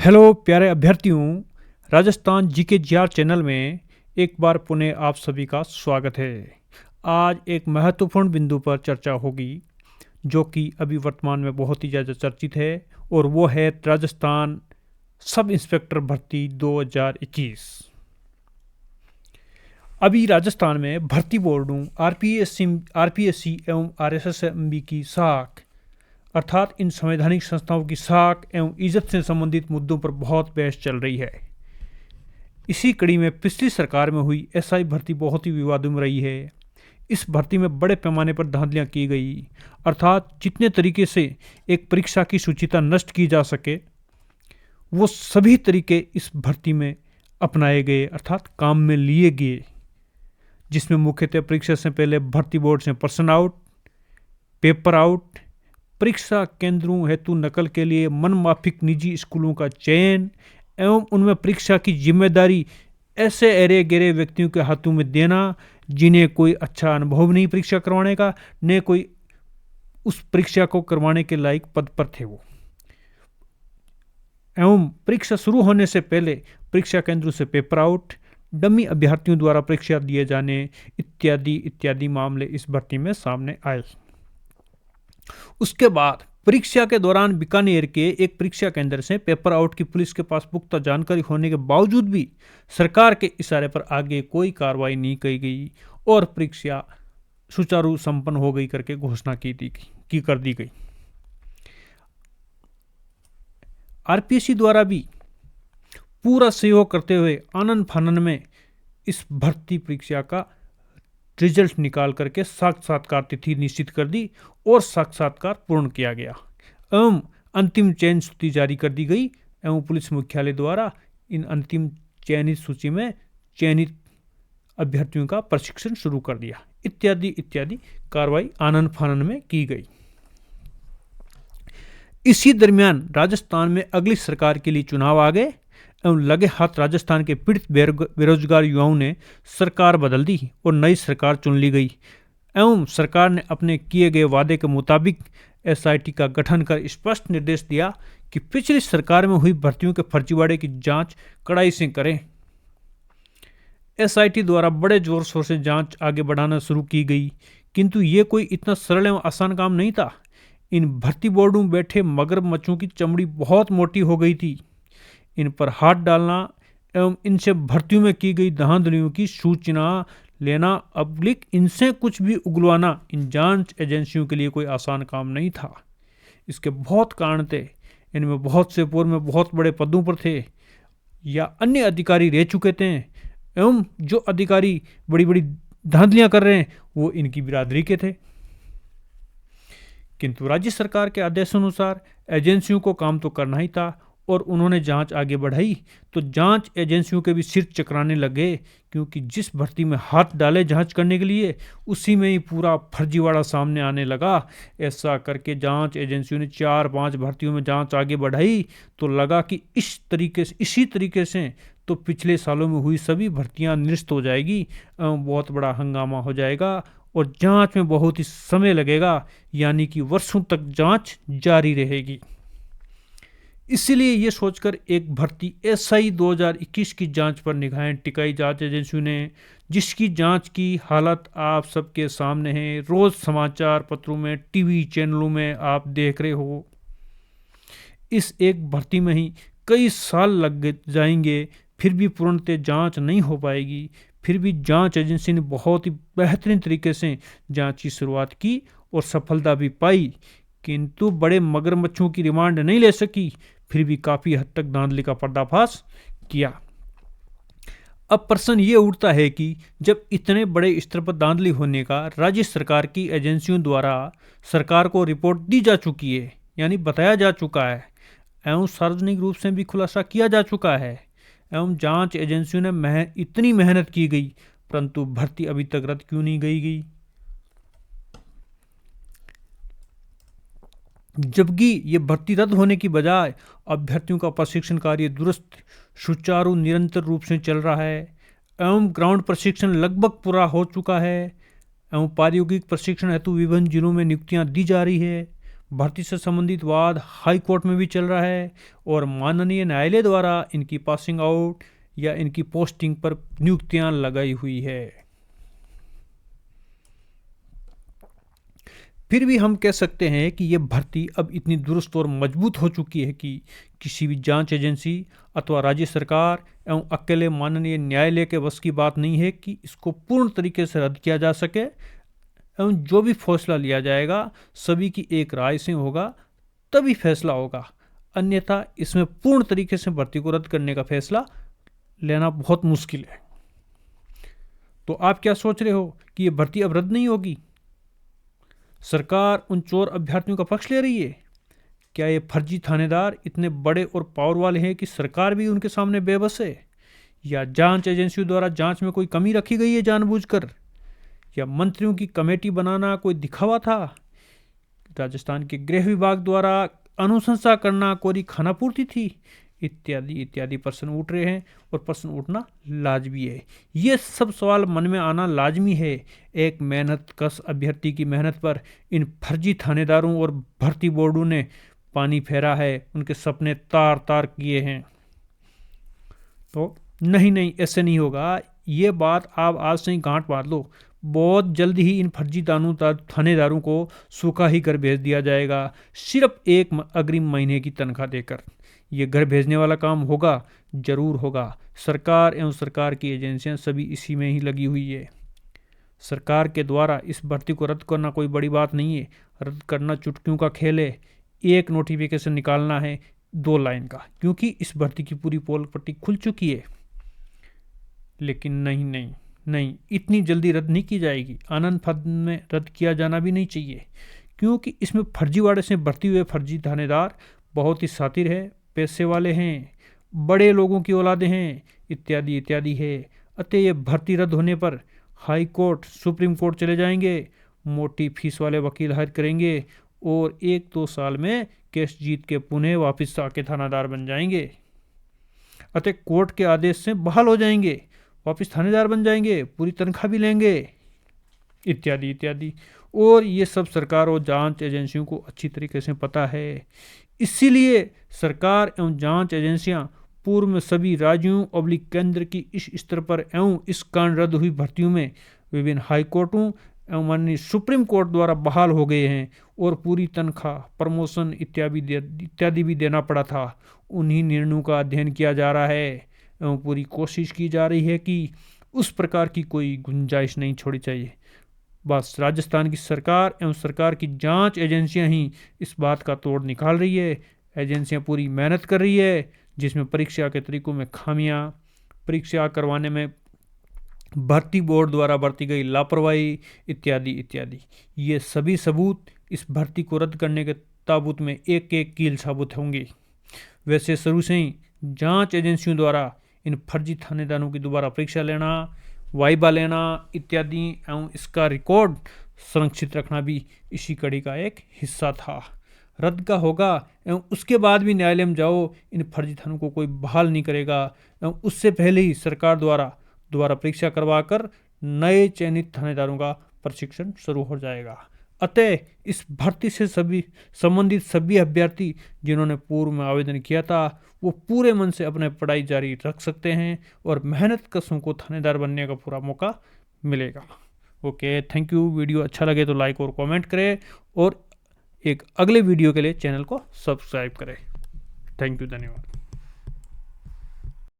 Hello प्यारे अभ्यर्थियों, Rajasthan GK GR channel में एक बार पुनः आप सभी का स्वागत है। आज एक महत्वपूर्ण बिंदु पर चर्चा होगी जो कि अभी वर्तमान में बहुत ही ज़्यादा चर्चित है और वो है राजस्थान सब इंस्पेक्टर भर्ती 2021। अभी राजस्थान में भर्ती बोर्डों आरपीएससी एवं आरएसएसएमबी की साख अर्थात इन संवैधानिक संस्थाओं की साख एवं इज्जत से संबंधित मुद्दों पर बहुत बहस चल रही है। इसी कड़ी में पिछली सरकार में हुई एसआई भर्ती बहुत ही विवादों में रही है। इस भर्ती में बड़े पैमाने पर धांधलियां की गई, अर्थात जितने तरीके से एक परीक्षा की शुचिता नष्ट की जा सके वो सभी तरीके इस भर्ती में अपनाए गए, अर्थात काम में लिए गए, जिसमें मुख्यतः परीक्षा से पहले भर्ती बोर्ड से पर्सन आउट, पेपर आउट, परीक्षा केंद्रों हेतु नकल के लिए मनमाफिक निजी स्कूलों का चयन एवं उनमें परीक्षा की जिम्मेदारी ऐसे अरे गहरे व्यक्तियों के हाथों में देना जिन्हें कोई अच्छा अनुभव नहीं परीक्षा करवाने का, न कोई उस परीक्षा को करवाने के लायक पद पर थे वो, एवं परीक्षा शुरू होने से पहले परीक्षा केंद्रों से पेपर आउट, डमी अभ्यर्थियों द्वारा परीक्षा दिए जाने इत्यादि इत्यादि मामले इस भर्ती में सामने आए। उसके बाद परीक्षा के दौरान बीकानेर के एक परीक्षा केंद्र से पेपर आउट की पुलिस के पास पुख्ता जानकारी होने के बावजूद भी सरकार के इशारे पर आगे कोई कार्रवाई नहीं की गई और परीक्षा सुचारू संपन्न हो गई करके घोषणा कर दी गई। आरपीएससी द्वारा भी पूरा सहयोग करते हुए आनन फानन में इस भर्ती परीक्षा का रिजल्ट निकाल करके साक्षात्कार तिथि निश्चित कर दी और साक्षात्कार पूर्ण किया गया एवं अंतिम चयन सूची जारी कर दी गई एवं पुलिस मुख्यालय द्वारा इन अंतिम चयनित सूची में चयनित अभ्यर्थियों का प्रशिक्षण शुरू कर दिया, इत्यादि इत्यादि कार्रवाई आनन फानन में की गई। इसी दरमियान राजस्थान में अगली सरकार के लिए चुनाव आ गए एवं लगे हाथ राजस्थान के पीड़ित बेरोजगार युवाओं ने सरकार बदल दी और नई सरकार चुन ली गई एवं सरकार ने अपने किए गए वादे के मुताबिक एसआईटी का गठन कर स्पष्ट निर्देश दिया कि पिछली सरकार में हुई भर्तियों के फर्जीवाड़े की जांच कड़ाई से करें। एसआईटी द्वारा बड़े जोर शोर से जांच आगे बढ़ाना शुरू की गई, किंतु ये कोई इतना सरल एवं आसान काम नहीं था। इन भर्ती बोर्डों में बैठे मगरमच्छों की चमड़ी बहुत मोटी हो गई थी। इन पर हाथ डालना एवं इनसे भर्तियों में की गई धांधलियों की सूचना लेना अब्लिक इनसे कुछ भी उगलवाना इन जांच एजेंसियों के लिए कोई आसान काम नहीं था। इसके बहुत कारण थे। इनमें बहुत से पूर्व में बहुत बड़े पदों पर थे या अन्य अधिकारी रह चुके थे एवं जो अधिकारी बड़ी बड़ी धांधलियां कर रहे हैं वो इनकी बिरादरी के थे। किंतु राज्य सरकार के आदेशानुसार एजेंसियों को काम तो करना ही था और उन्होंने जांच आगे बढ़ाई तो जांच एजेंसियों के भी सिर चकराने लगे, क्योंकि जिस भर्ती में हाथ डाले जांच करने के लिए उसी में ही पूरा फर्जीवाड़ा सामने आने लगा। ऐसा करके जांच एजेंसियों ने 4-5 भर्तियों में जांच आगे बढ़ाई तो लगा कि इसी तरीके से तो पिछले सालों में हुई सभी भर्तियां निरस्त हो जाएगी एवं बहुत बड़ा हंगामा हो जाएगा और जांच में बहुत ही समय लगेगा, यानी कि वर्षों तक जांच जारी रहेगी। इसलिए ये सोचकर एक भर्ती एसआई 2021 की जांच पर निगाहें टिकाई जांच एजेंसियों ने, जिसकी जांच की हालत आप सबके सामने है। रोज समाचार पत्रों में, टीवी चैनलों में आप देख रहे हो। इस एक भर्ती में ही कई साल लग जाएंगे, फिर भी पूर्णतः जांच नहीं हो पाएगी। फिर भी जांच एजेंसी ने बहुत ही बेहतरीन तरीके से जांच की शुरुआत की और सफलता भी पाई, किंतु बड़े मगरमच्छों की रिमांड नहीं ले सकी। फिर भी काफी हद तक धांधली का पर्दाफाश किया। अब प्रश्न ये उठता है कि जब इतने बड़े स्तर पर धांधली होने का राज्य सरकार की एजेंसियों द्वारा सरकार को रिपोर्ट दी जा चुकी है, यानी बताया जा चुका है एवं सार्वजनिक रूप से भी खुलासा किया जा चुका है एवं जांच एजेंसियों ने इतनी मेहनत की गई, परंतु भर्ती अभी तक रद्द क्यों नहीं गई? जबकि ये भर्ती रद्द होने की बजाय अभ्यर्थियों का प्रशिक्षण कार्य दुरुस्त, सुचारू, निरंतर रूप से चल रहा है एवं ग्राउंड प्रशिक्षण लगभग पूरा हो चुका है एवं प्रायोगिक प्रशिक्षण हेतु विभिन्न जिलों में नियुक्तियां दी जा रही है। भर्ती से संबंधित वाद हाई कोर्ट में भी चल रहा है और माननीय न्यायालय द्वारा इनकी पासिंग आउट या इनकी पोस्टिंग पर नियुक्तियां लगाई हुई है। फिर भी हम कह सकते हैं कि यह भर्ती अब इतनी दुरुस्त और मजबूत हो चुकी है कि किसी भी जांच एजेंसी अथवा राज्य सरकार एवं अकेले माननीय न्यायालय के बस की बात नहीं है कि इसको पूर्ण तरीके से रद्द किया जा सके एवं जो भी फैसला लिया जाएगा सभी की एक राय से होगा, तभी फैसला होगा, अन्यथा इसमें पूर्ण तरीके से भर्ती को रद्द करने का फैसला लेना बहुत मुश्किल है। तो आप क्या सोच रहे हो कि ये भर्ती अब रद्द नहीं होगी? सरकार उन चोर अभ्यर्थियों का पक्ष ले रही है? क्या ये फर्जी थानेदार इतने बड़े और पावर वाले हैं कि सरकार भी उनके सामने बेबस है? या जांच एजेंसियों द्वारा जांच में कोई कमी रखी गई है जानबूझकर? या मंत्रियों की कमेटी बनाना कोई दिखावा था? राजस्थान के गृह विभाग द्वारा अनुशंसा करना कोरी खानापूर्ति थी? इत्यादि इत्यादि प्रश्न उठ रहे हैं और प्रश्न उठना लाजमी है। ये सब सवाल मन में आना लाजमी है। एक मेहनत कश अभ्यर्थी की मेहनत पर इन फर्जी थानेदारों और भर्ती बोर्डों ने पानी फेरा है, उनके सपने तार तार किए हैं। तो नहीं, ऐसे नहीं होगा। ये बात आप आज से ही गांठ बांध लो। बहुत जल्द ही इन फर्जी थानेदारों को सूखा ही घर भेज दिया जाएगा, सिर्फ एक अग्रिम महीने की तनख्वाह देकर। ये घर भेजने वाला काम होगा, जरूर होगा। सरकार एवं सरकार की एजेंसियां सभी इसी में ही लगी हुई है। सरकार के द्वारा इस भर्ती को रद्द करना कोई बड़ी बात नहीं है। रद्द करना चुटकियों का खेल है। एक नोटिफिकेशन निकालना है 2 लाइन का, क्योंकि इस भर्ती की पूरी पोल पट्टी खुल चुकी है। लेकिन नहीं, इतनी जल्दी रद्द नहीं की जाएगी। आनंद फानंद में रद्द किया जाना भी नहीं चाहिए, क्योंकि इसमें फर्जीवाड़े से भर्ती हुए फर्जी थानेदार बहुत ही शातिर है, पैसे वाले हैं, बड़े लोगों की औलादे हैं, इत्यादि इत्यादि है। अतः ये भर्ती रद्द होने पर हाई कोर्ट, सुप्रीम कोर्ट चले जाएंगे, मोटी फीस वाले वकील हायर करेंगे और 1-2 साल में केस जीत के पुनः वापस आके थानादार बन जाएंगे। अतः कोर्ट के आदेश से बहाल हो जाएंगे, वापस थानेदार बन जाएंगे, पूरी तनख्वाह भी लेंगे, इत्यादि इत्यादि। और ये सब सरकार और जांच एजेंसियों को अच्छी तरीके से पता है। इसीलिए सरकार एवं जांच एजेंसियां पूर्व में सभी राज्यों अब्लिक केंद्र की इस स्तर पर एवं इस कारण रद्द हुई भर्तियों में विभिन्न हाई कोर्टों एवं माननीय सुप्रीम कोर्ट द्वारा बहाल हो गए हैं और पूरी तनख्वाह, प्रमोशन इत्यादि भी देना पड़ा था। उन्हीं निर्णयों का अध्ययन किया जा रहा है एवं पूरी कोशिश की जा रही है कि उस प्रकार की कोई गुंजाइश नहीं छोड़ी चाहिए। बस राजस्थान की सरकार एवं सरकार की जांच एजेंसियां ही इस बात का तोड़ निकाल रही है। एजेंसियां पूरी मेहनत कर रही है, जिसमें परीक्षा के तरीकों में खामियां, परीक्षा करवाने में भर्ती बोर्ड द्वारा बरती गई लापरवाही, इत्यादि इत्यादि। ये सभी सबूत इस भर्ती को रद्द करने के ताबूत में एक एक कील साबुत होंगे। वैसे शुरू से ही जांच एजेंसियों द्वारा इन फर्जी थानेदारों की दोबारा परीक्षा लेना, वाइबा लेना इत्यादि एवं इसका रिकॉर्ड संरक्षित रखना भी इसी कड़ी का एक हिस्सा था। रद्द का होगा एवं उसके बाद भी न्यायालय में जाओ, इन फर्जी थानों को कोई बहाल नहीं करेगा एवं उससे पहले ही सरकार द्वारा परीक्षा करवाकर नए चयनित थानेदारों का प्रशिक्षण शुरू हो जाएगा। अतः इस भर्ती से संबंधित सभी अभ्यर्थी जिन्होंने पूर्व में आवेदन किया था, वो पूरे मन से अपने पढ़ाई जारी रख सकते हैं और मेहनत कशों को थानेदार बनने का पूरा मौका मिलेगा। Okay, thank you. वीडियो अच्छा लगे तो लाइक और कमेंट करें और एक अगले वीडियो के लिए चैनल को सब्सक्राइब करें। थैंक यू, धन्यवाद।